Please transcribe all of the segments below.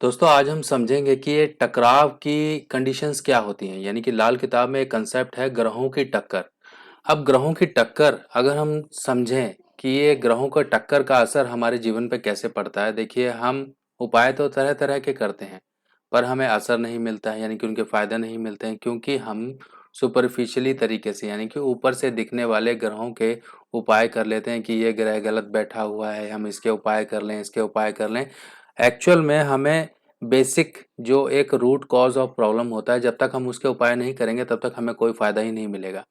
दोस्तों आज हम समझेंगे कि ये टकराव की कंडीशंस क्या होती हैं। यानी कि लाल किताब में एक कंसेप्ट है ग्रहों की टक्कर। अब ग्रहों की टक्कर अगर हम समझें कि ये ग्रहों का टक्कर का असर हमारे जीवन पे कैसे पड़ता है। देखिए हम उपाय तो तरह तरह के करते हैं पर हमें असर नहीं मिलता है, यानी कि उनके फायदे नहीं मिलते हैं, क्योंकि हम सुपरफिशियली तरीके से यानी कि ऊपर से दिखने वाले ग्रहों के उपाय कर लेते हैं कि ये ग्रह गलत बैठा हुआ है, हम इसके उपाय कर लें, इसके उपाय कर लें। एक्चुअल में हमें बेसिक जो एक रूट कॉज ऑफ प्रॉब्लम होता है, जब तक हम उसके उपाय नहीं करेंगे तब तक हमें कोई फायदा ही नहीं मिलेगा।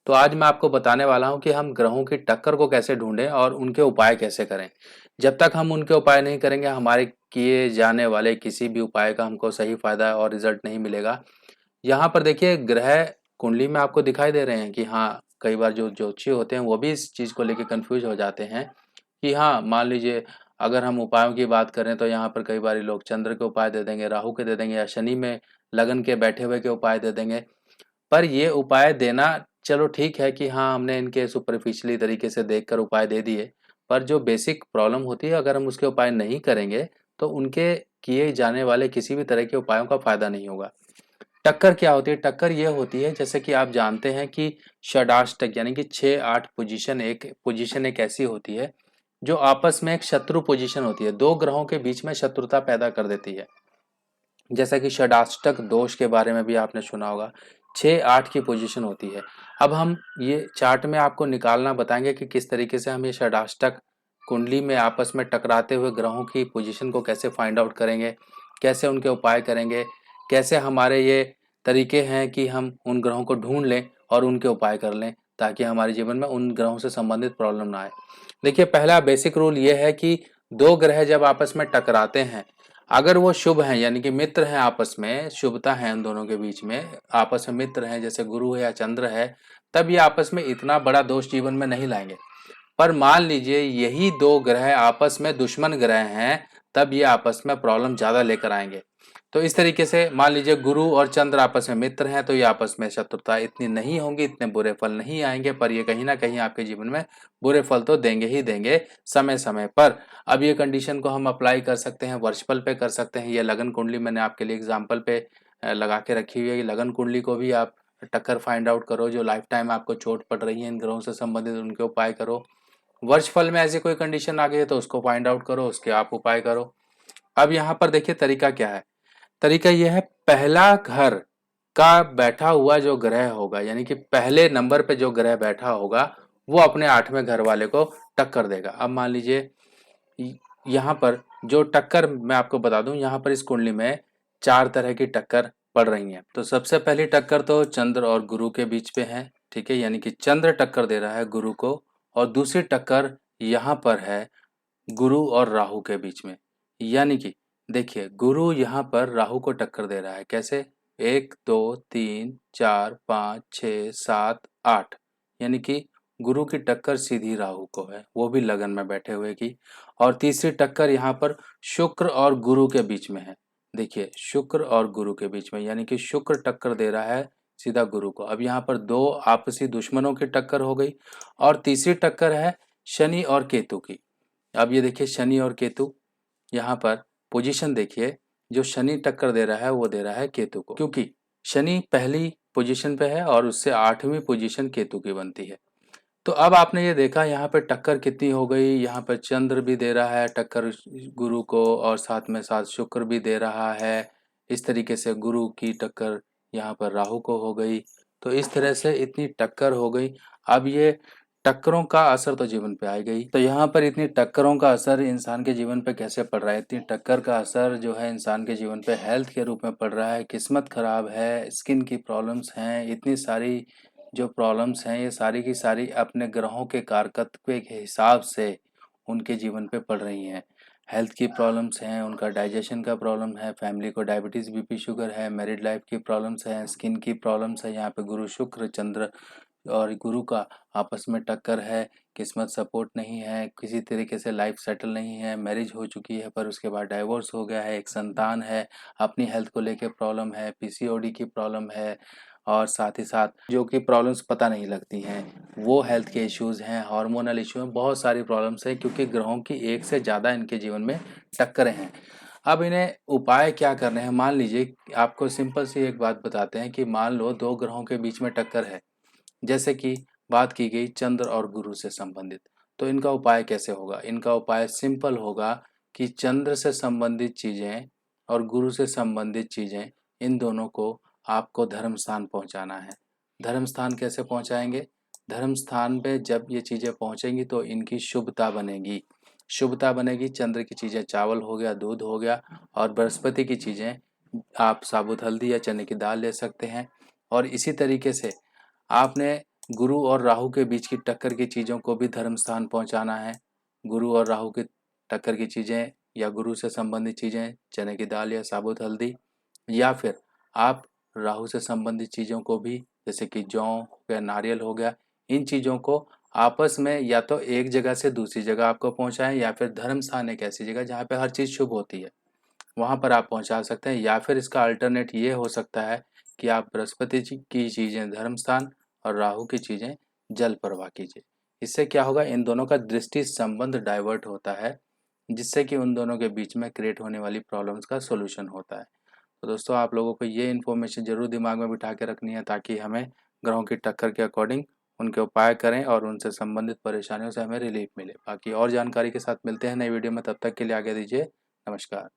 तो आज मैं आपको बताने वाला हूं कि हम ग्रहों की टक्कर को कैसे ढूंढें और उनके उपाय कैसे करें। जब तक हम उनके उपाय नहीं करेंगे हमारे किए जाने वाले किसी भी उपाय का हमको सही फायदा और रिजल्ट नहीं मिलेगा। यहाँ पर देखिए ग्रह कुंडली में आपको दिखाई दे रहे हैं कि हाँ, कई बार जो ज्योतिषी होते हैं वो भी इस चीज को लेकर कंफ्यूज हो जाते हैं कि हाँ, मान लीजिए अगर हम उपायों की बात करें तो यहाँ पर कई बार लोग चंद्र के उपाय दे देंगे, राहु के दे देंगे या शनि में लगन के बैठे हुए के उपाय दे देंगे। पर ये उपाय देना चलो ठीक है कि हाँ, हमने इनके सुपरफिशियली तरीके से देखकर उपाय दे दिए, पर जो बेसिक प्रॉब्लम होती है अगर हम उसके उपाय नहीं करेंगे तो उनके किए जाने वाले किसी भी तरह के उपायों का फायदा नहीं होगा। टक्कर क्या होती है? टक्कर ये होती है जैसे कि आप जानते हैं कि षडाष्टक यानी कि 6-8 पोजीशन एक ऐसी होती है जो आपस में एक शत्रु पोजीशन होती है, दो ग्रहों के बीच में शत्रुता पैदा कर देती है। जैसा कि षडाष्टक दोष के बारे में भी आपने सुना होगा, 6-8 की पोजीशन होती है। अब हम ये चार्ट में आपको निकालना बताएंगे कि किस तरीके से हम ये षडाष्टक कुंडली में आपस में टकराते हुए ग्रहों की पोजीशन को कैसे फाइंड आउट करेंगे, कैसे उनके उपाय करेंगे, कैसे हमारे ये तरीके हैं कि हम उन ग्रहों को ढूंढ लें और उनके उपाय कर लें ताकि हमारे जीवन में उन ग्रहों से संबंधित प्रॉब्लम ना आए। देखिए पहला बेसिक रूल ये है कि दो ग्रह जब आपस में टकराते हैं, अगर वो शुभ हैं यानी कि मित्र हैं, आपस में शुभता है उन दोनों के बीच में, आपस में मित्र हैं जैसे गुरु है या चंद्र है, तब ये आपस में इतना बड़ा दोष जीवन में नहीं लाएंगे। पर मान लीजिए यही दो ग्रह आपस में दुश्मन ग्रह हैं, तब ये आपस में प्रॉब्लम ज्यादा लेकर आएंगे। तो इस तरीके से मान लीजिए गुरु और चंद्र आपस में मित्र हैं तो ये आपस में शत्रुता इतनी नहीं होंगी, इतने बुरे फल नहीं आएंगे, पर ये कहीं ना कहीं आपके जीवन में बुरे फल तो देंगे ही देंगे समय समय पर। अब ये कंडीशन को हम अप्लाई कर सकते हैं, वर्षफल पे कर सकते हैं। ये लगन कुंडली मैंने आपके लिए एग्जाम्पल पे लगा के रखी हुई है। लगन कुंडली को भी आप टक्कर फाइंड आउट करो, जो लाइफ टाइम आपको चोट पड़ रही है इन ग्रहों से संबंधित, उनके उपाय करो। वर्षफल में ऐसी कोई कंडीशन आ गई है तो उसको फाइंड आउट करो, उसके आप उपाय करो। अब यहाँ पर देखिए तरीका क्या है। तरीका यह है, पहला घर का बैठा हुआ जो ग्रह होगा यानी कि पहले नंबर पे जो ग्रह बैठा होगा वो अपने 8वें घर वाले को टक्कर देगा। अब मान लीजिए यहाँ पर जो टक्कर मैं आपको बता दूं, यहाँ पर इस कुंडली में 4 तरह की टक्कर पड़ रही है। तो सबसे पहली टक्कर तो चंद्र और गुरु के बीच पे है, ठीक है, यानी कि चंद्र टक्कर दे रहा है गुरु को। और दूसरी टक्कर यहाँ पर है गुरु और राहु के बीच में। यानी कि देखिए गुरु यहाँ पर राहु को टक्कर दे रहा है। कैसे? 1 2 3 4 5 6 7 8, यानी कि गुरु की टक्कर सीधी राहु को है, वो भी लगन में बैठे हुए की। और तीसरी टक्कर यहाँ पर शुक्र और गुरु के बीच में है। देखिए शुक्र और गुरु के बीच में, यानी कि शुक्र टक्कर दे रहा है सीधा गुरु को। अब यहाँ पर दो आपसी दुश्मनों की टक्कर हो गई। और तीसरी टक्कर है शनि और केतु की। अब ये देखिए शनि और केतु, यहाँ पर पोजीशन देखिए, जो शनि टक्कर दे रहा है वो दे रहा है केतु को, क्योंकि शनि पहली पोजीशन पे है और उससे 8वीं पोजीशन केतु की बनती है। तो अब आपने ये देखा यहाँ पे टक्कर कितनी हो गई। यहाँ पर चंद्र भी दे रहा है टक्कर गुरु को और साथ में साथ शुक्र भी दे रहा है। इस तरीके से गुरु की टक्कर यहाँ पर राहु को हो गई। तो इस तरह से इतनी टक्कर हो गई। अब ये टक्करों का असर तो जीवन पे आ गई। तो यहाँ पर इतनी टक्करों का असर इंसान के जीवन पे कैसे पड़ रहा है? इतनी टक्कर का असर जो है इंसान के जीवन पे हेल्थ के रूप में पड़ रहा है। किस्मत खराब है, स्किन की प्रॉब्लम्स हैं, इतनी सारी जो प्रॉब्लम्स हैं ये सारी की सारी अपने ग्रहों के कारकत्व के हिसाब से उनके जीवन पे पड़ रही हैं। हेल्थ की प्रॉब्लम्स हैं, उनका डाइजेशन का प्रॉब्लम है, फैमिली को डायबिटीज़ बीपी शुगर है, मैरिड लाइफ की प्रॉब्लम्स हैं, स्किन की प्रॉब्लम्स है। यहाँ पे गुरु शुक्र चंद्र और गुरु का आपस में टक्कर है। किस्मत सपोर्ट नहीं है, किसी तरीके से लाइफ सेटल नहीं है, मैरिज हो चुकी है पर उसके बाद डाइवोर्स हो गया है, एक संतान है, अपनी हेल्थ को लेके प्रॉब्लम है, पीसीओडी की प्रॉब्लम है, और साथ ही साथ जो कि प्रॉब्लम्स पता नहीं लगती हैं वो हेल्थ के इश्यूज़ हैं, हार्मोनल इशू हैं, बहुत सारी प्रॉब्लम्स हैं क्योंकि ग्रहों की एक से ज़्यादा इनके जीवन में टक्करें हैं। अब इन्हें उपाय क्या करने हैं? मान लीजिए आपको सिंपल सी एक बात बताते हैं कि मान लो दो ग्रहों के बीच में टक्कर है, जैसे कि बात की गई चंद्र और गुरु से संबंधित। तो इनका उपाय कैसे होगा? इनका उपाय सिंपल होगा कि चंद्र से संबंधित चीज़ें और गुरु से संबंधित चीज़ें, इन दोनों को आपको धर्म स्थान पहुँचाना है। धर्म स्थान कैसे पहुँचाएंगे? धर्म स्थान पे जब ये चीज़ें पहुँचेंगी तो इनकी शुभता बनेगी। शुभता बनेगी, चंद्र की चीज़ें चावल हो गया, दूध हो गया, और बृहस्पति की चीज़ें आप साबुत हल्दी या चने की दाल ले सकते हैं। और इसी तरीके से आपने गुरु और राहु के बीच की टक्कर की चीज़ों को भी धर्म स्थान पहुँचाना है। गुरु और राहु की टक्कर की चीज़ें या गुरु से संबंधित चीज़ें, चने की दाल या साबुत हल्दी, या फिर आप राहु से संबंधित चीज़ों को भी, जैसे कि जौ हो गया, नारियल हो गया, इन चीज़ों को आपस में या तो एक जगह से दूसरी जगह आपको पहुँचाएँ, या फिर धर्म स्थान एक ऐसी जगह जहाँ पे हर चीज़ शुभ होती है, वहाँ पर आप पहुँचा सकते हैं। या फिर इसका अल्टरनेट ये हो सकता है कि आप बृहस्पति जी की चीज़ें धर्म स्थान और राहु की चीज़ें जल प्रवाह कीजिए। इससे क्या होगा? इन दोनों का दृष्टि संबंध डाइवर्ट होता है, जिससे कि उन दोनों के बीच में क्रिएट होने वाली प्रॉब्लम्स का सॉल्यूशन होता है। तो दोस्तों, आप लोगों को ये इन्फॉर्मेशन ज़रूर दिमाग में बिठा के रखनी है, ताकि हमें ग्रहों की टक्कर के अकॉर्डिंग उनके उपाय करें और उनसे संबंधित परेशानियों से हमें रिलीफ मिले। बाकी और जानकारी के साथ मिलते हैं नई वीडियो में, तब तक के लिए आज्ञा दीजिए। नमस्कार।